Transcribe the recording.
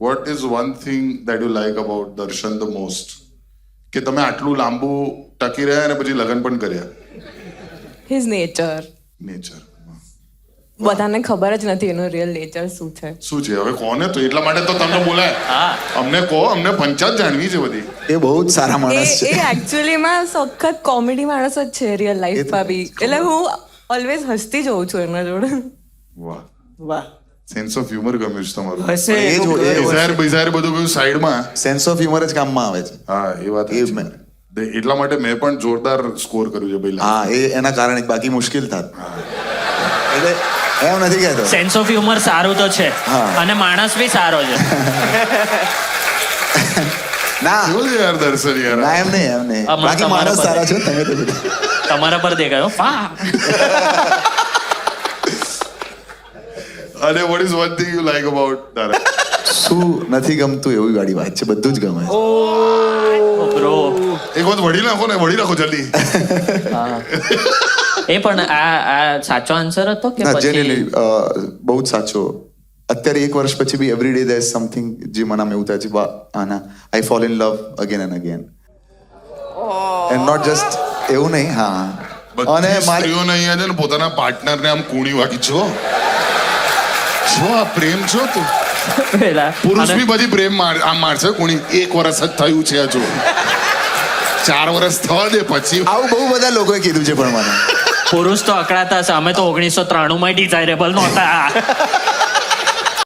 What is one thing that you like about દર્શન the most? કે તમે આટલું લાંબુ ટકી રહ્યા અને પછી લગ્ન પણ કર્યા. His nature. નેચર બધાને ખબર જ નથી એનું રિયલ નેચર શું છે. શું છે હવે કોને? તો એટલા માટે તો તમને બોલાય. અમને કહો, અમને પંચાયત જાણવી છે બધી. એ બહુ જ સારા માણસ એ છે. એકચ્યુઅલીમાં સખત કોમેડી માણસ જ છે રિયલ લાઈફમાં બી. એટલે હું ઓલવેઝ હસતી જ હોઉં છું એમના જોડે. વાહ, વાહ. સેન્સ ઓફ હ્યુમર ગમ્યું છે તમારું. હશે એ જ હોય, એ જ હોય. ડિઝાયર બિઝાયર બધું કયું સાઈડમાં. સેન્સ ઓફ હ્યુમર જ કામમાં આવે છે. હા, એ વાત એ છે. મેં. એટલા માટે મેં પણ જોરદાર સ્કોર કર્યું છે ભાઈ. હા, એ એના કારણે બાકી મુશ્કેલ થાત. એટલે એમ નથી કહેતો. સેન્સ ઓફ હ્યુમર સારું તો છે હા. અને માણસ બી સારો છે. ના કેવું છે યાર દર્શન યાર. ના એમ નહીં. હમણાં બાકી તમારા માણસ પર. સારા છે તમે તો બધા. તમારા પર દેખાયો અને what is one thing you like about તારા? શું નથી ગમતું એવી વાળી વાત છે, બધું જ ગમે છે. બ્રો. એક વખત વળી નાખો જલ્દી. એ પણ આ સાચો આન્સર હતો કે ના પછી જેન્યુઅલી બહુ જ સાચો. અત્યારે 1 વર્ષ પછી be every day there something જે મનામાં એવું થાય છે, વાહ આના I fall in love again and again. And not just એવું નહીં. હા, અને બધી મારી સ્ત્રીઓને અહીંયા છે ને પોતાના પાર્ટનરને આમ કૂણી વાગી છો આ પ્રેમ છો તું. પેલા પુરુષ અને બી બધી પ્રેમ આમ મારશે કૂણી. 1 વર્ષ જ થયું છે હજુ, 4 વર્ષ થવા દે પછી. આવું બહુ બધા લોકોએ કીધું છે પણ મને. પુરુષ તો અકળાતા હશે. અમે તો 1993 માં ડિઝાયરેબલ નહોતા.